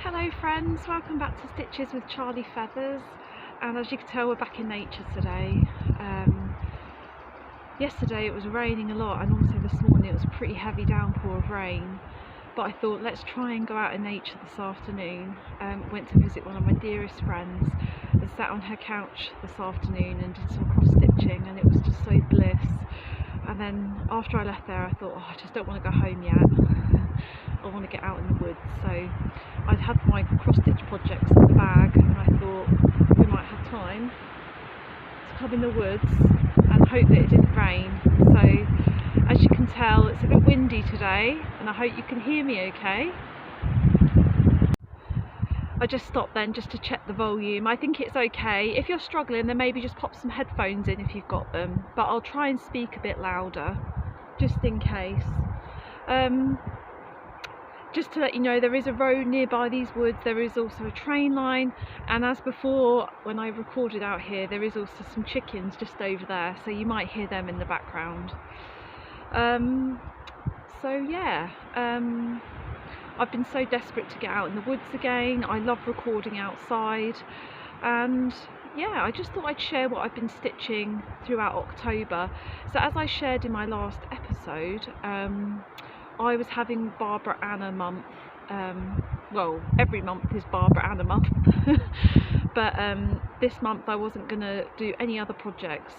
Hello friends, welcome back to Stitches with Charlie Feathers, and as you can tell we're back in nature today. Yesterday it was raining a lot, and also this morning it was a pretty heavy downpour of rain, but I thought let's try and go out in nature this afternoon. Went to visit one of my dearest friends and sat on her couch this afternoon and did some cross stitching, and it was just so bliss. And then after I left there I thought, oh, I just don't want to go home yet. I want to get out in the woods, so I'd had my cross stitch projects in the bag, and I thought we might have time to come in the woods and hope that it didn't rain. So as you can tell, it's a bit windy today, and I hope you can hear me okay. I just stopped then just to check the volume. I think it's okay. If you're struggling, then maybe just pop some headphones in if you've got them, but I'll try and speak a bit louder just in case. Just to let you know, there is a road nearby these woods, there is also a train line, and as before when I recorded out here, there is also some chickens just over there, so you might hear them in the background. So yeah, I've been so desperate to get out in the woods again. I love recording outside, and yeah, I just thought I'd share what I've been stitching throughout October. So as I shared in my last episode, I was having Baarbara Ana month. Well, every month is Baarbara Ana month, but this month I wasn't going to do any other projects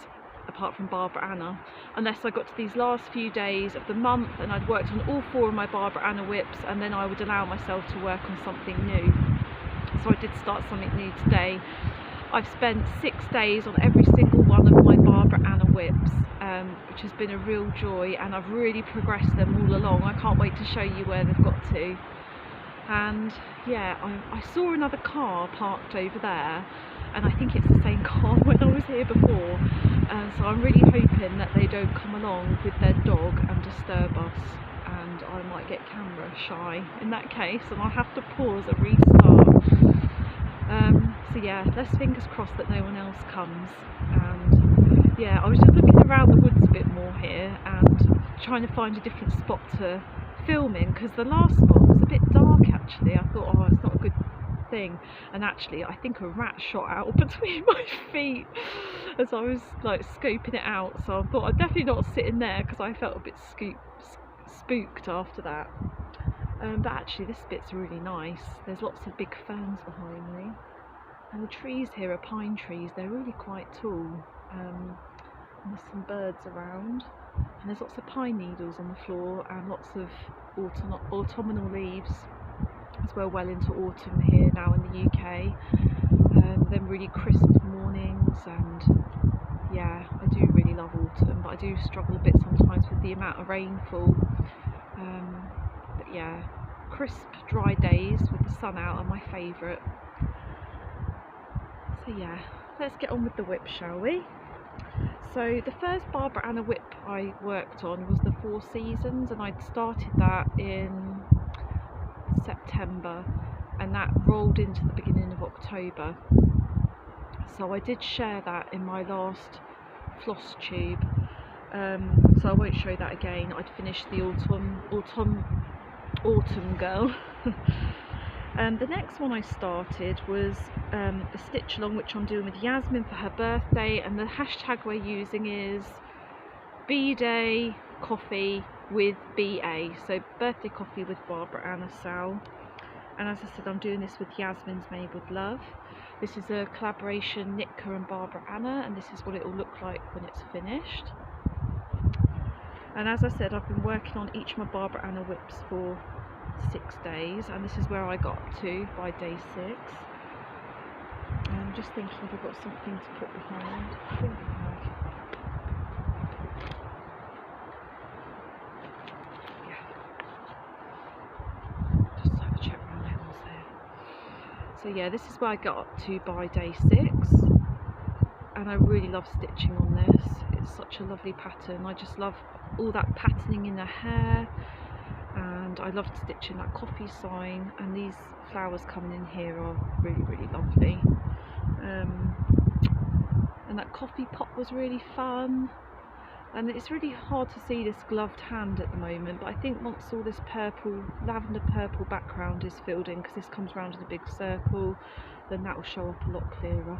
apart from Baarbara Ana unless I got to these last few days of the month and I'd worked on all 4 of my Baarbara Ana whips, and then I would allow myself to work on something new. So I did start something new today. I've spent 6 days on every single one of my Baarbara Ana whips, which has been a real joy, and I've really progressed them all along. I can't wait to show you where they've got to. And yeah, I saw another car parked over there, and I think it's the same car when I was here before, so I'm really hoping that they don't come along with their dog and disturb us, and I might get camera shy in that case and I'll have to pause and restart. So yeah, let's fingers crossed that no one else comes. And yeah, I was just looking around the woods a bit more here and trying to find a different spot to film in, because the last spot was a bit dark actually. I thought, oh, it's not a good thing, and actually I think a rat shot out between my feet as I was like scoping it out, so I thought I'd definitely not sit in there because I felt a bit spooked after that. But actually this bit's really nice. There's lots of big ferns behind me, and the trees here are pine trees. They're really quite tall, and there's some birds around, and there's lots of pine needles on the floor and lots of autumnal leaves as well into autumn here now in the UK. Then really crisp mornings, and yeah, I do really love autumn, but I do struggle a bit sometimes with the amount of rainfall. But yeah, crisp dry days with the sun out are my favourite. So yeah, let's get on with the whip, shall we? So the first Baarbara Ana whip I worked on was the 4 Seasons, and I'd started that in September, and that rolled into the beginning of October. So I did share that in my last Flosstube, so I won't show that again. I'd finished the autumn girl. And the next one I started was a stitch along which I'm doing with Yasmin for her birthday, and the hashtag we're using is B-Day Coffee with BA, so birthday coffee with Baarbara Ana Sal. And as I said, I'm doing this with Yasmin's Made with Love. This is a collaboration, Nitka and Barbara Ana, and this is what it will look like when it's finished. And as I said, I've been working on each of my Baarbara Ana whips for 6 days, and this is where I got to by day 6. I'm just thinking if I've got something to put behind. I think I have. So yeah, this is where I got up to by day 6, and I really love stitching on this. It's such a lovely pattern. I just love all that patterning in her hair, and I loved stitching that coffee sign, and these flowers coming in here are really, really lovely. And that coffee pot was really fun. and it's really hard to see this gloved hand at the moment, but I think once all this purple, lavender purple background is filled in, because this comes around in a big circle, then that will show up a lot clearer.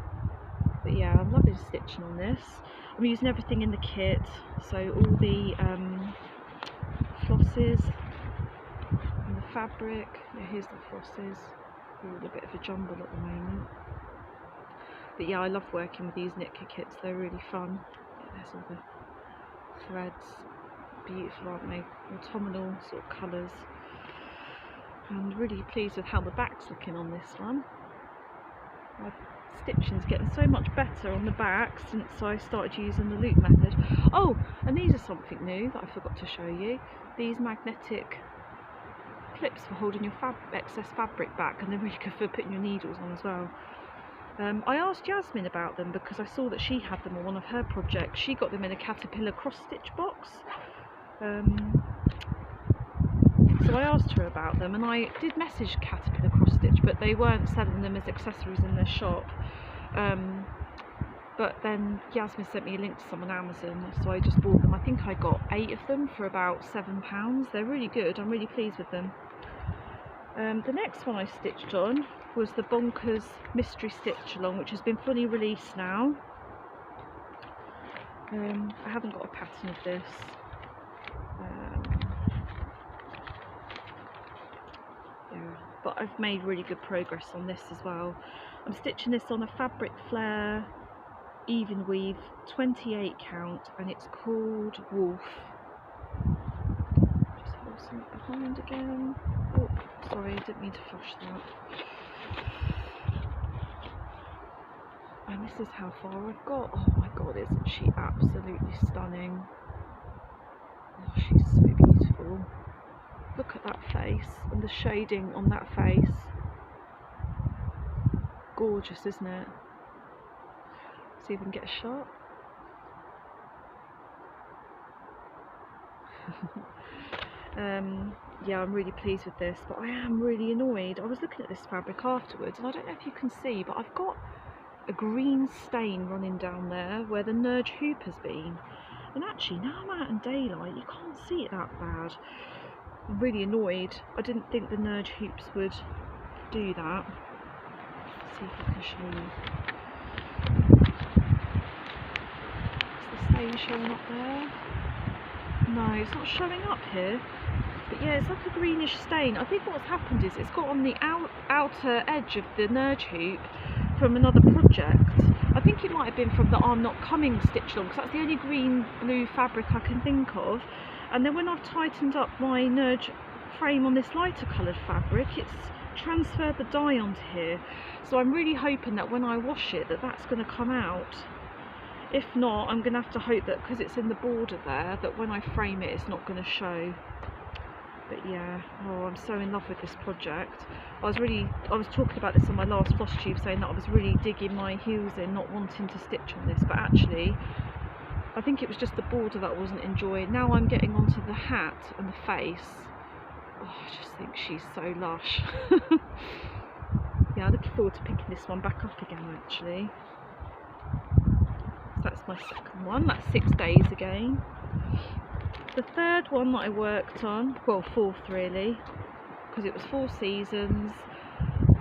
But yeah, I'm loving stitching on this. I'm using everything in the kit, so all the flosses and the fabric. Yeah, here's the flosses. All a bit of a jumble at the moment. But yeah, I love working with these Nitka kits, they're really fun. Yeah, there's all the threads, beautiful, aren't they? Autumnal sort of colours. And really pleased with how the back's looking on this one. My stitching's getting so much better on the back since I started using the loop method. Oh, and these are something new that I forgot to show you. These magnetic clips for holding your excess fabric back, and they're really good for putting your needles on as well. I asked Jasmine about them because I saw that she had them on one of her projects. She got them in a caterpillar cross stitch box. So I asked her about them, and I did message Caterpillar Cross Stitch, but they weren't selling them as accessories in their shop. But then Jasmine sent me a link to some on Amazon, so I just bought them. I think I got 8 of them for about £7. They're really good, I'm really pleased with them. The next one I stitched on was the Bonkers Mystery Stitch Along, which has been fully released now. I haven't got a pattern of this. But I've made really good progress on this as well. I'm stitching this on a Fabric Flare even weave 28 count, and it's called Wolf. Just forcing it behind again. Oh, sorry, didn't mean to flush that. And this is how far I've got. Oh my god, isn't she absolutely stunning? Oh, she's so beautiful. Look at that face and the shading on that face. Gorgeous, isn't it? See if I can get a shot. Yeah, I'm really pleased with this, but I am really annoyed. I was looking at this fabric afterwards, and I don't know if you can see, but I've got a green stain running down there where the Nerge hoop has been. And actually, now I'm out in daylight, you can't see it that bad. I'm really annoyed. I didn't think the Nerge hoops would do that. Let's see if I can show you. Is the stain showing up there? No, it's not showing up here. But yeah, it's like a greenish stain. I think what's happened is it's got on the outer edge of the Nerge hoop from another project. I think it might have been from the I'm Not Coming stitch along, because that's the only green blue fabric I can think of. And then when I've tightened up my Nerge frame on this lighter coloured fabric, it's transferred the dye onto here. So I'm really hoping that when I wash it, that's going to come out. If not, I'm going to have to hope that because it's in the border there, that when I frame it, it's not going to show. But yeah, oh, I'm so in love with this project. I was talking about this on my last Flosstube, saying that I was really digging my heels in, not wanting to stitch on this, but actually I think it was just the border that I wasn't enjoying. Now I'm getting onto the hat and the face. Oh, I just think she's so lush. Yeah, I'm looking forward to picking this one back up again actually. So that's my second one, that's 6 days again. The third one that I worked on, well, fourth really, because it was 4 seasons,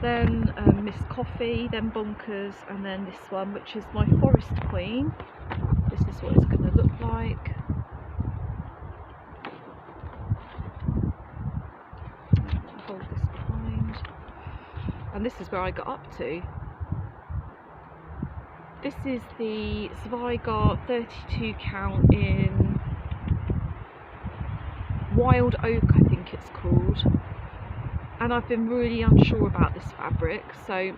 then Miss Coffee, then Bonkers, and then this one, which is my Forest Queen. This is what it's going to look like. I'll hold this behind. And this is where I got up to. This is the Zweigart 32 count in Wild Oak, I think it's called, and I've been really unsure about this fabric. So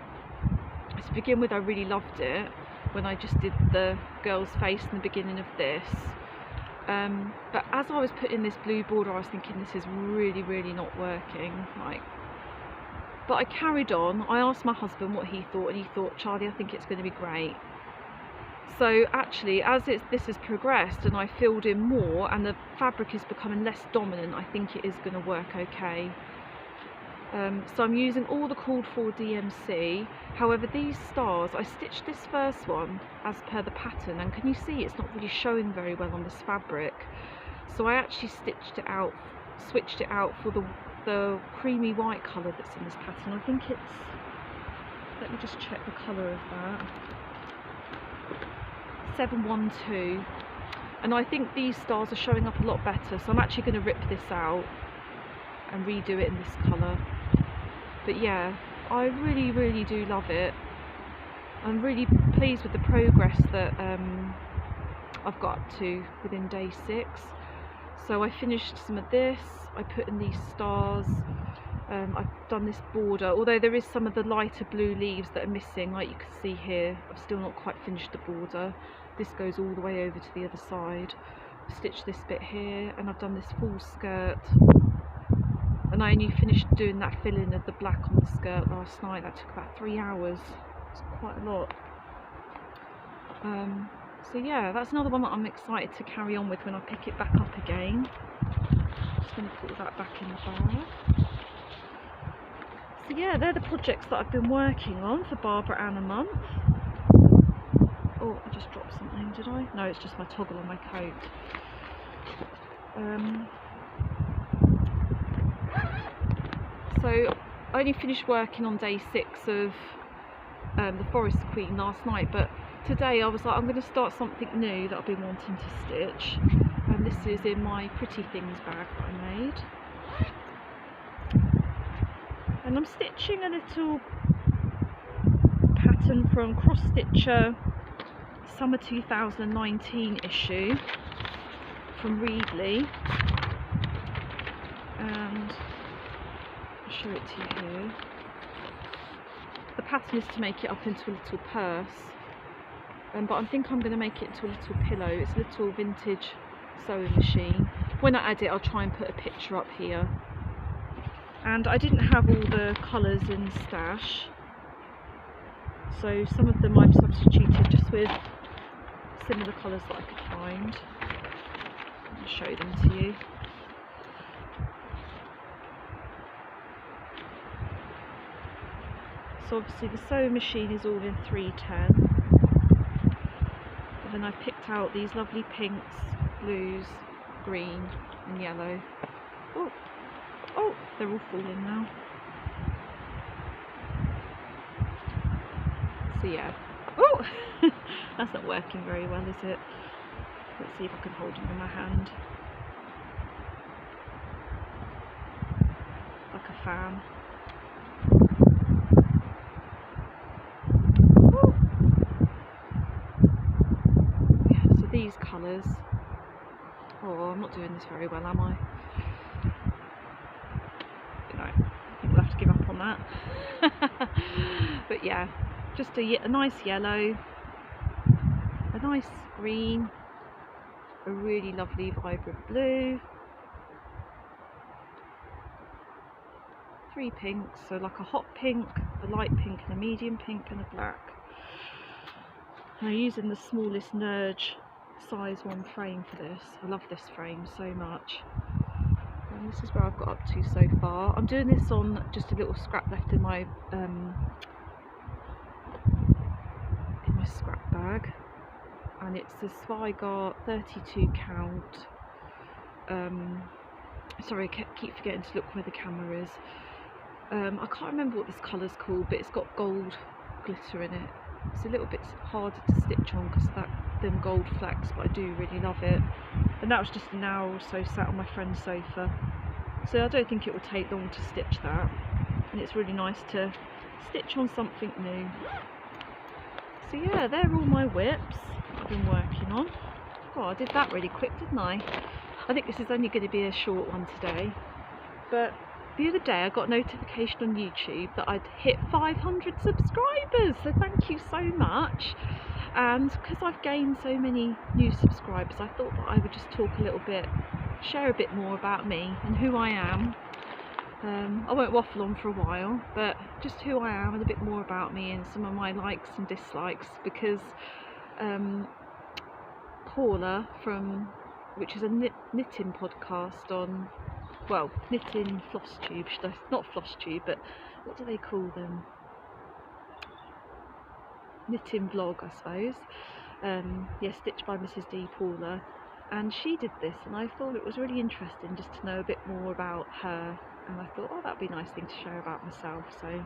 to begin with, I really loved it when I just did the girl's face in the beginning of this, but as I was putting this blue border, I was thinking this is really not working, but I carried on. I asked my husband what he thought, and he thought, Charlie, I think it's going to be great. So actually, as this has progressed and I filled in more and the fabric is becoming less dominant, I think it is going to work okay. So I'm using all the called for DMC. However, these stars, I stitched this first one as per the pattern, and can you see it's not really showing very well on this fabric. So I actually switched it out for the creamy white colour that's in this pattern. I think it's, let me just check the colour of that, 712. And I think these stars are showing up a lot better, so I'm actually going to rip this out and redo it in this colour. But yeah, I really do love it. I'm really pleased with the progress that I've got up to within day 6. So I finished some of this, I put in these stars, I've done this border, although there is some of the lighter blue leaves that are missing, like you can see here. I've still not quite finished the border. This goes all the way over to the other side. I've stitched this bit here, and I've done this full skirt. And I only finished doing that fill-in of the black on the skirt last night. That took about 3 hours. It's quite a lot. So yeah, that's another one that I'm excited to carry on with when I pick it back up again. Just going to put that back in the bag. So yeah, they're the projects that I've been working on for Baarbara Ana month. Oh, I just dropped something, did I? No, it's just my toggle on my coat. So I only finished working on day 6 of the Forest Queen last night, but today I was like, I'm going to start something new that I've been wanting to stitch, and this is in my Pretty Things bag that I made. And I'm stitching a little pattern from Cross Stitcher Summer 2019 issue from Readly, and I'll show it to you here. The pattern is to make it up into a little purse, but I think I'm going to make it into a little pillow. It's a little vintage sewing machine. When I add it, I'll try and put a picture up here. And I didn't have all the colours in stash, so some of them I've substituted just with similar colours that I could find. I'll show them to you. So obviously the sewing machine is all in 310. And then I've picked out these lovely pinks, blues, green and yellow. Oh, they're all falling now. So yeah. Oh, that's not working very well, is it? Let's see if I can hold them in my hand. Like a fan. Ooh. Yeah, so these colours. Oh, I'm not doing this very well, am I? No, I think we'll have to give up on that. But yeah, just a nice yellow, a nice green, a really lovely vibrant blue, 3 pinks, so like a hot pink, a light pink and a medium pink and a black. And I'm using the smallest Nerge size 1 frame for this. I love this frame so much. And this is where I've got up to so far. I'm doing this on just a little scrap left in my scrap bag, and it's the Zweigart 32 count. Sorry, I keep forgetting to look where the camera is. I can't remember what this colour's called, but it's got gold glitter in it. It's a little bit harder to stitch on because of them gold flecks, but I do really love it. And that was just an hour or so sat on my friend's sofa, so I don't think it will take long to stitch that, and it's really nice to stitch on something new. So yeah, they're all my whips I've been working on. Oh, I did that really quick, didn't I? I think this is only going to be a short one today, but the other day I got a notification on YouTube that I'd hit 500 subscribers, so thank you so much. And because I've gained so many new subscribers, I thought that I would just talk a little bit, share a bit more about me and who I am. I won't waffle on for a while, but just who I am and a bit more about me and some of my likes and dislikes, because Paula which is a knitting podcast on well, knitting Flosstube, not Flosstube, but what do they call them? Knitting vlog, I suppose. Yeah, stitched by Mrs. D. Paula, and she did this, and I thought it was really interesting just to know a bit more about her, and I thought, oh, that'd be a nice thing to share about myself. So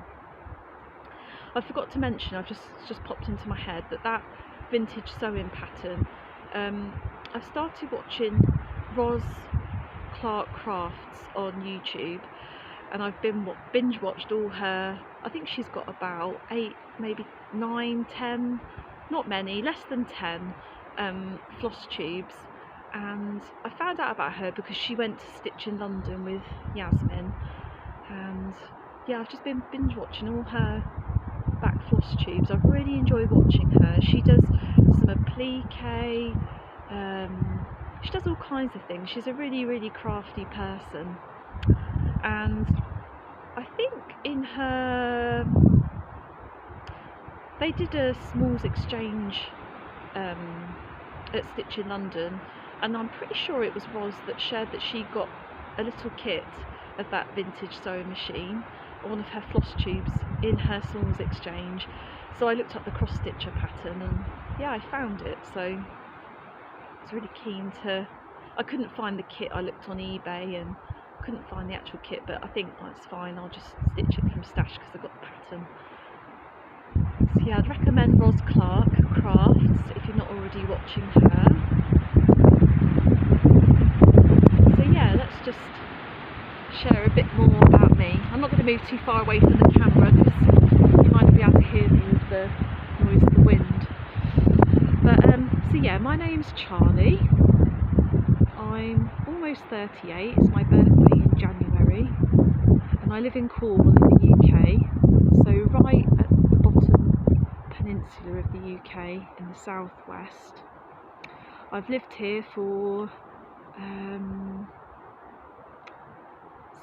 I forgot to mention, I've just popped into my head that vintage sewing pattern, I started watching Roz Clark Crafts on YouTube, and I've binge watched all her, I think she's got about 8, maybe 9, 10, not many, less than 10 floss tubes. And I found out about her because she went to Stitch in London with Yasmin, and yeah, I've just been binge watching all her back floss tubes. I've really enjoyed watching her. She does some applique, she does all kinds of things. She's a really crafty person, and I think in her, they did a smalls exchange at Stitch in London, and I'm pretty sure it was Roz that shared that she got a little kit of that vintage sewing machine, one of her floss tubes, in her smalls exchange. So I looked up the cross stitcher pattern, and yeah, I found it. So I was really keen to, I couldn't find the kit, I looked on eBay and couldn't find the actual kit, but I think that's fine, I'll just stitch it from stash because I've got the pattern. So yeah, I'd recommend Roz Clark Crafts if you're not already watching her. So yeah, let's just share a bit more about me. I'm not going to move too far away from the camera because you might not be able to hear me with the noise of the wind. But so yeah, my name's Charly. I'm almost 38, it's my birthday in January, and I live in Cornwall in the UK, so right at the bottom peninsula of the UK in the southwest. I've lived here for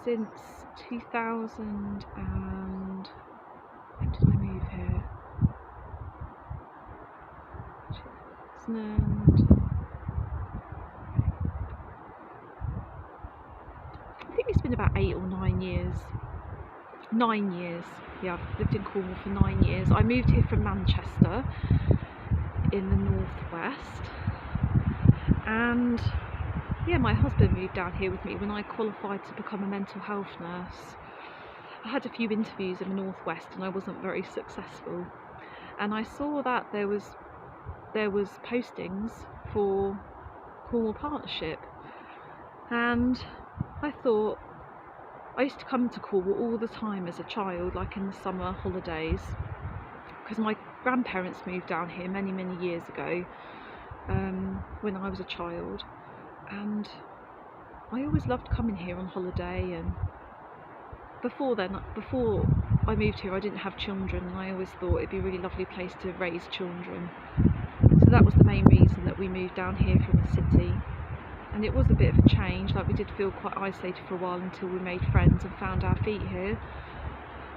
since 2000 and, when did I move here? 2000, I think it's been about 8 or 9 years. 9 years, yeah, I've lived in Cornwall for 9 years. I moved here from Manchester in the northwest, and yeah, my husband moved down here with me when I qualified to become a mental health nurse. I had a few interviews in the northwest and I wasn't very successful, and I saw that there was postings for Cornwall Partnership, and I thought, I used to come to Cornwall all the time as a child, like in the summer holidays, because my grandparents moved down here many years ago, when I was a child, and I always loved coming here on holiday. And before I moved here, I didn't have children, and I always thought it'd be a really lovely place to raise children. So that was the main reason that we moved down here from the city. And it was a bit of a change, like we did feel quite isolated for a while until we made friends and found our feet here.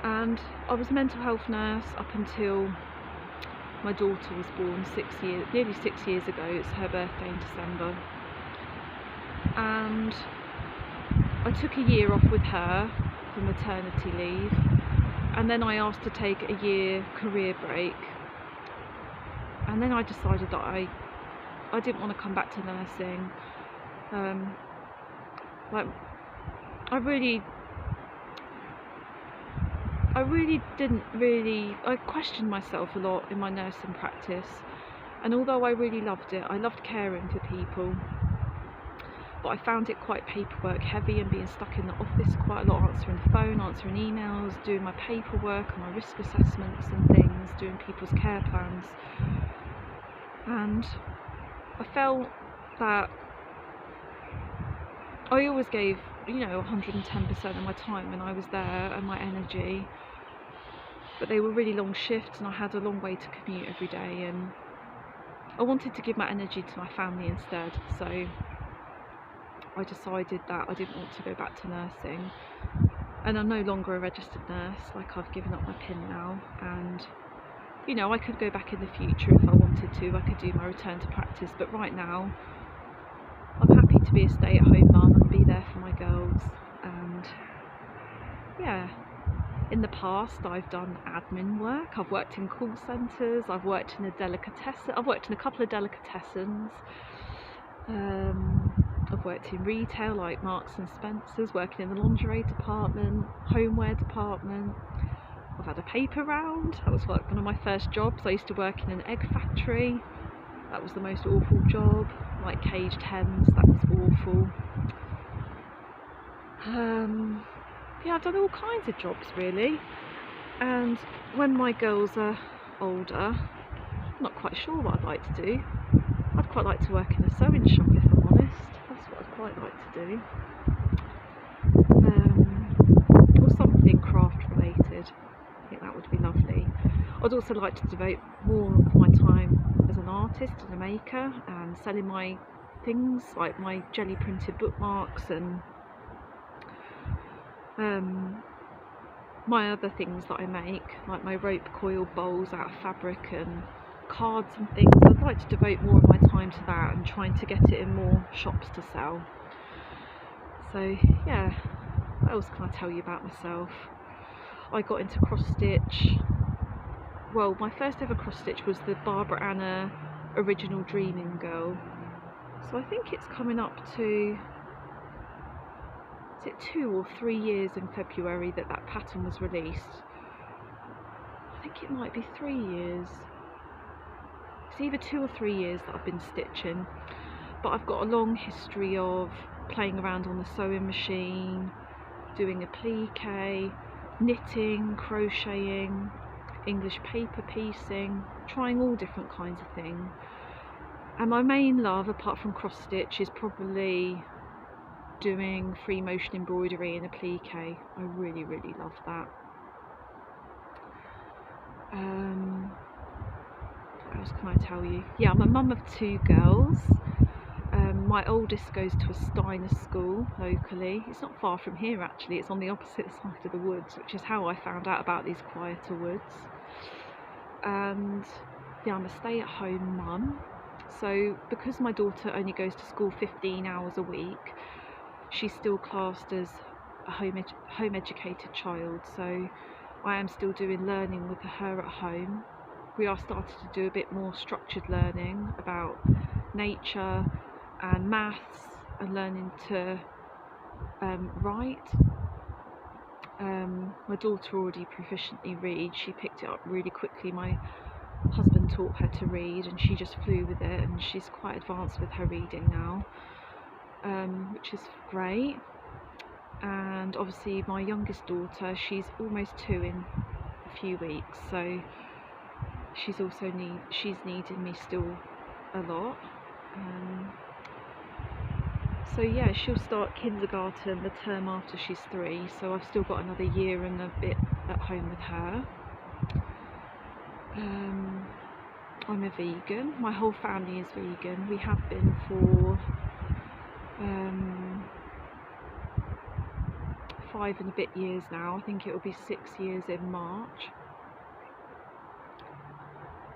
And I was a mental health nurse up until my daughter was born nearly 6 years ago. It's her birthday in December. And I took a year off with her for maternity leave, and then I asked to take a year career break, and then I decided that I didn't want to come back to nursing. Like I questioned myself a lot in my nursing practice, and although I really loved it, I loved caring for people, but I found it quite paperwork heavy and being stuck in the office quite a lot, answering the phone, answering emails, doing my paperwork and my risk assessments and things, doing people's care plans. And I felt that I always gave, 110% of my time when I was there, and my energy, but they were really long shifts and I had a long way to commute every day, and I wanted to give my energy to my family instead. So I decided that I didn't want to go back to nursing, and I'm no longer a registered nurse. Like, I've given up my PIN now, and I could go back in the future if I wanted to. I could do my return to practice, but right now I'm happy to be a stay-at-home mum and be there for my girls. yeah, in the past I've done admin work. I've worked in call centres, I've worked in a delicatessen, I've worked in a couple of delicatessens. I've worked in retail like Marks and Spencer's, working in the lingerie department, homeware department. I've had a paper round. That was like one of my first jobs. I used to work in an egg factory. That was the most awful job. Like caged hens, that was awful. Yeah, I've done all kinds of jobs really. And when my girls are older, I'm not quite sure what I'd like to do. I'd quite like to work in a sewing shop if I'm honest. That's what I'd quite like to do. Or something craft related. I think that would be lovely. I'd also like to devote more of my time as an artist and a maker and selling my things like my jelly printed bookmarks and my other things that I make, like my rope coil bowls out of fabric and cards and things. I'd like to devote more of my time to that and trying to get it in more shops to sell. So yeah, what else can I tell you about myself? I got into cross stitch. Well, my first ever cross stitch was the Baarbara Ana original Dreaming Girl. So I think it's coming up to, is it 2 or 3 years in February that pattern was released? I think it might be 3 years. It's either 2 or 3 years that I've been stitching, but I've got a long history of playing around on the sewing machine, doing applique, knitting, crocheting, English paper piecing, trying all different kinds of things. And my main love, apart from cross stitch, is probably doing free motion embroidery and applique. I really, really love that. What else can I tell you? Yeah, I'm a mum of 2 girls. My oldest goes to a Steiner school locally. It's not far from here actually, it's on the opposite side of the woods, which is how I found out about these quieter woods. And yeah, I'm a stay-at-home mum. So because my daughter only goes to school 15 hours a week, she's still classed as a home educated child. So I am still doing learning with her at home. We are starting to do a bit more structured learning about nature and maths and learning to write. My daughter already proficiently reads. She picked it up really quickly. My husband taught her to read and she just flew with it, and she's quite advanced with her reading now, which is great. And obviously my youngest daughter, she's almost 2 in a few weeks, so she's needed me still a lot. So yeah, she'll start kindergarten the term after she's 3, so I've still got another year and a bit at home with her. I'm a vegan. My whole family is vegan. We have been for 5 and a bit years now. I think it will be 6 years in March.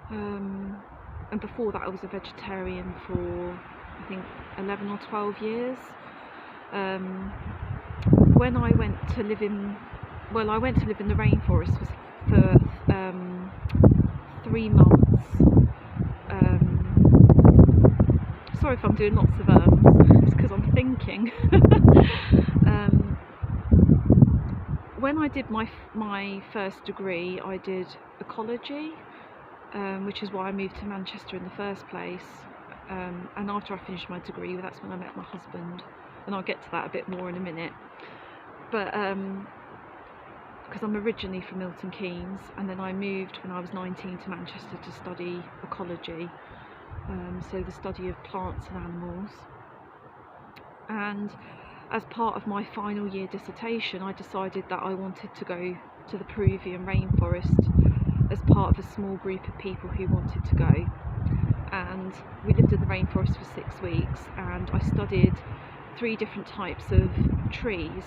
And before that I was a vegetarian for I think 11 or 12 years. When I went to live in, I went to live in the rainforest for 3 months. Sorry if I'm doing lots of it's because I'm thinking. When I did my first degree, I did ecology, which is why I moved to Manchester in the first place. And after I finished my degree, that's when I met my husband, and I'll get to that a bit more in a minute. But because I'm originally from Milton Keynes, and then I moved when I was 19 to Manchester to study ecology, so the study of plants and animals. And as part of my final year dissertation, I decided that I wanted to go to the Peruvian rainforest as part of a small group of people who wanted to go. And we lived in the rainforest for 6 weeks, and I studied 3 different types of trees,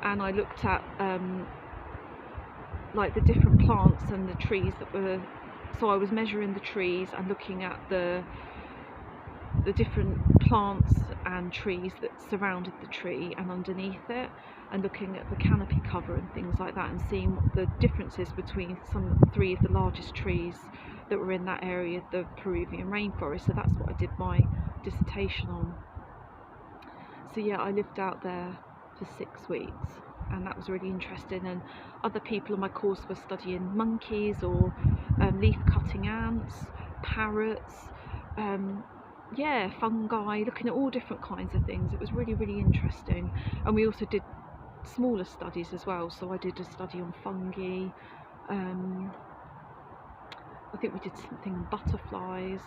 and I looked at like the different plants and the trees that were, so I was measuring the trees and looking at the the different plants and trees that surrounded the tree and underneath it, and looking at the canopy cover and things like that, and seeing what the differences between three of the largest trees that were in that area, the Peruvian rainforest. So that's what I did my dissertation on. So yeah, I lived out there for 6 weeks, and that was really interesting. And other people on my course were studying monkeys or leaf cutting ants, parrots, yeah, fungi, looking at all different kinds of things. It was really, really interesting. And we also did smaller studies as well. So I did a study on fungi. I think we did something on butterflies.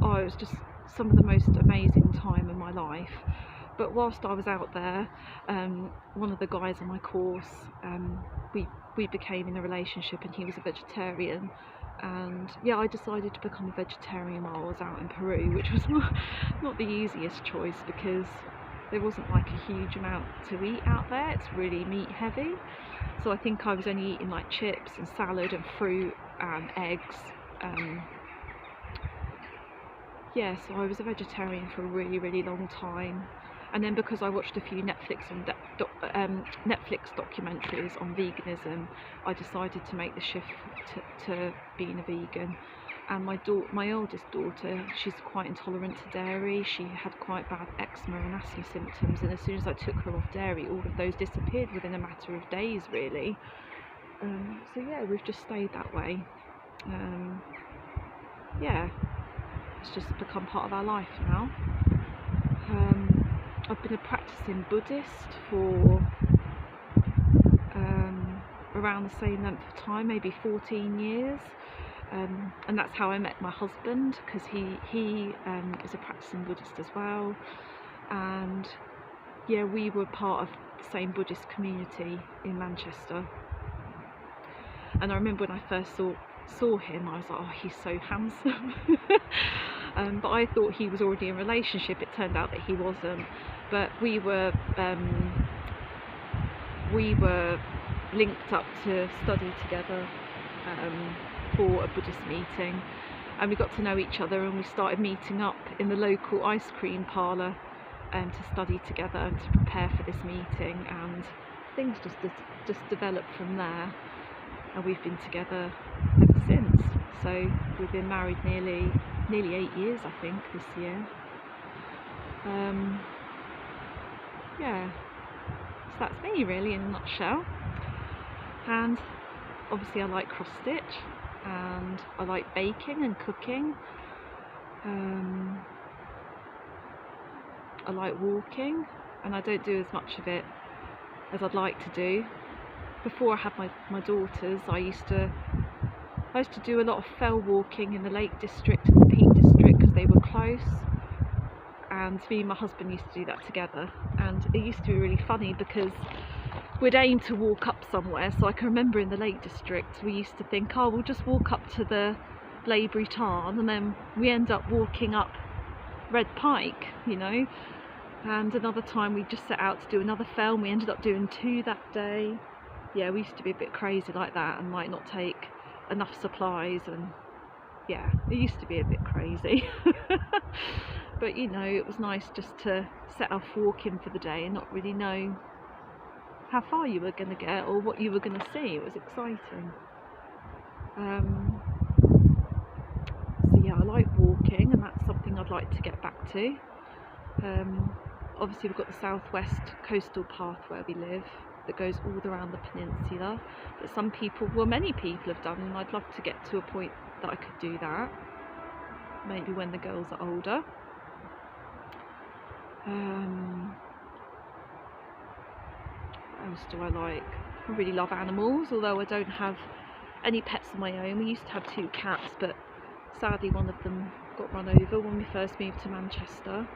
Oh, it was just some of the most amazing time in my life. But whilst I was out there, one of the guys on my course, we became in a relationship, and he was a vegetarian. And yeah, I decided to become a vegetarian while I was out in Peru, which was not the easiest choice, because there wasn't like a huge amount to eat out there. It's really meat heavy. So I think I was only eating like chips and salad and fruit and eggs. Yeah, so I was a vegetarian for a really, really long time. And then because I watched a few Netflix documentaries on veganism, I decided to make the shift to being a vegan. And my oldest daughter, she's quite intolerant to dairy. She had quite bad eczema and asthma symptoms, and as soon as I took her off dairy, all of those disappeared within a matter of days, really. So yeah, we've just stayed that way. Yeah, it's just become part of our life now. I've been a practicing Buddhist for around the same length of time, maybe 14 years. And that's how I met my husband, because he is a practicing Buddhist as well. And yeah, we were part of the same Buddhist community in Manchester. And I remember when I first saw him, I was like, oh, he's so handsome. But I thought he was already in a relationship. It turned out that he wasn't. But we were linked up to study together for a Buddhist meeting, and we got to know each other, and we started meeting up in the local ice cream parlour to study together and to prepare for this meeting, and things just developed from there, and we've been together ever since. So we've been married nearly 8 years, I think, this year. Yeah, so that's me really in a nutshell. And obviously I like cross stitch, and I like baking and cooking. I like walking, and I don't do as much of it as I'd like to do. Before I had my daughters, I used to do a lot of fell walking in the Lake District and the Peak District, because they were close, and me and my husband used to do that together. And it used to be really funny, because we'd aim to walk up somewhere. So I can remember in the Lake District we used to think, oh, we'll just walk up to the Blaeberry Tarn, and then we end up walking up Red Pike, you know. And another time we just set out to do another fell, and we ended up doing 2 that day. Yeah, we used to be a bit crazy like that, and might not take enough supplies, and yeah, it used to be a bit crazy. But you know, it was nice just to set off walking for the day and not really know how far you were going to get or what you were going to see. It was exciting. So yeah, I like walking, and that's something I'd like to get back to. Obviously we've got the southwest coastal path where we live that goes all around the peninsula, that some people, well, many people have done, and I'd love to get to a point that I could do that, maybe when the girls are older. What else do I like? I really love animals, although I don't have any pets of my own. We used to have 2 cats, but sadly one of them got run over when we first moved to Manchester,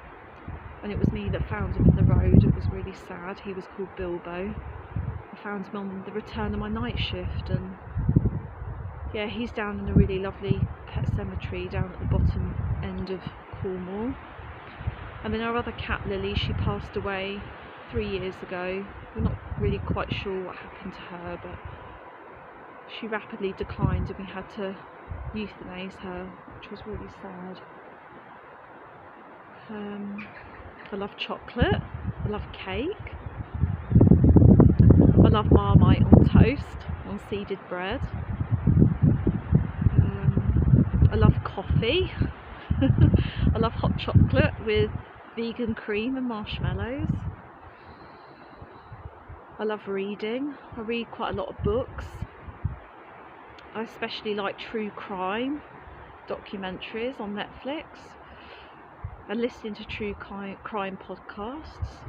and it was me that found him in the road. It was really sad. He was called Bilbo. I found him on the return of my night shift, and yeah, he's down in a really lovely pet cemetery down at the bottom end of Cornwall. And then our other cat, Lily, she passed away 3 years ago. We're not really quite sure what happened to her, but she rapidly declined, and we had to euthanize her, which was really sad. I love chocolate, I love cake, I love Marmite on toast, on seeded bread, I love coffee, I love hot chocolate with vegan cream and marshmallows. I love reading. I read quite a lot of books. I especially like true crime documentaries on Netflix and listening to true crime podcasts.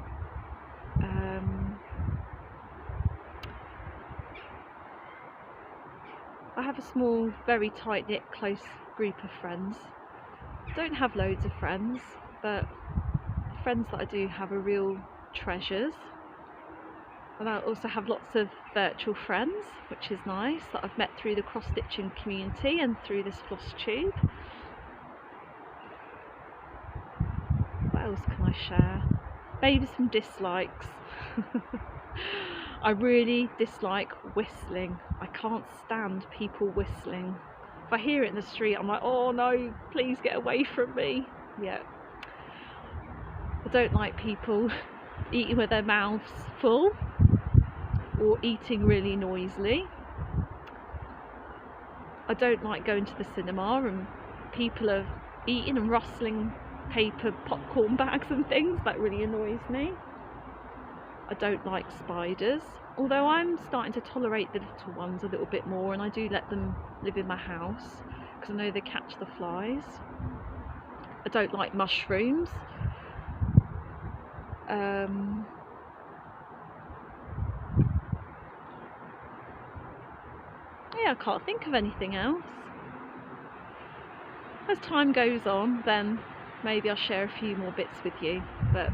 I have a small, very tight-knit, close group of friends. I don't have loads of friends, but the friends that I do have are real treasures. And I also have lots of virtual friends, which is nice, that I've met through the cross-stitching community and through this Flosstube. What else can I share? Maybe some dislikes. I really dislike whistling. I can't stand people whistling. If I hear it in the street, I'm like, oh no, please get away from me. Yeah. I don't like people eating with their mouths full or eating really noisily. I don't like going to the cinema and people are eating and rustling paper popcorn bags and things. That really annoys me. I don't like spiders, although I'm starting to tolerate the little ones a little bit more, and I do let them live in my house because I know they catch the flies. I don't like mushrooms. Yeah, I can't think of anything else. As time goes on, then maybe I'll share a few more bits with you. But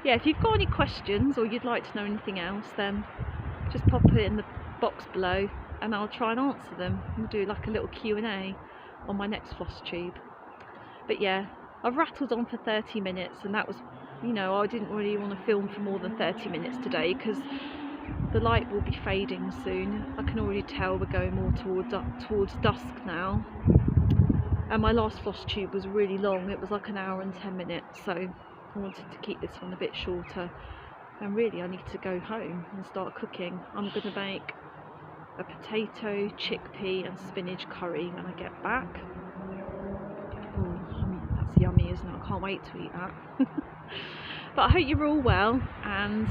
yeah, if you've got any questions or you'd like to know anything else, then just pop it in the box below and I'll try and answer them. We'll do like a little Q&A on my next Flosstube. But yeah, I've rattled on for 30 minutes and that was, you know, I didn't really want to film for more than 30 minutes today because the light will be fading soon. I can already tell we're going more towards dusk now. And my last Flosstube was really long. It was like an hour and 10 minutes, so I wanted to keep this one a bit shorter. And really I need to go home and start cooking. I'm going to make a potato, chickpea and spinach curry when I get back. Oh, that's yummy, isn't it? I can't wait to eat that. But I hope you're all well, and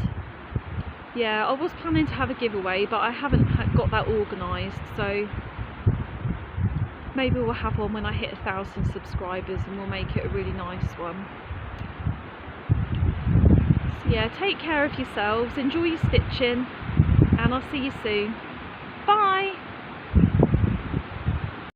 yeah, I was planning to have a giveaway, but I haven't got that organised, so maybe we'll have one when I hit 1,000 subscribers and we'll make it a really nice one. So yeah, take care of yourselves, enjoy your stitching, and I'll see you soon.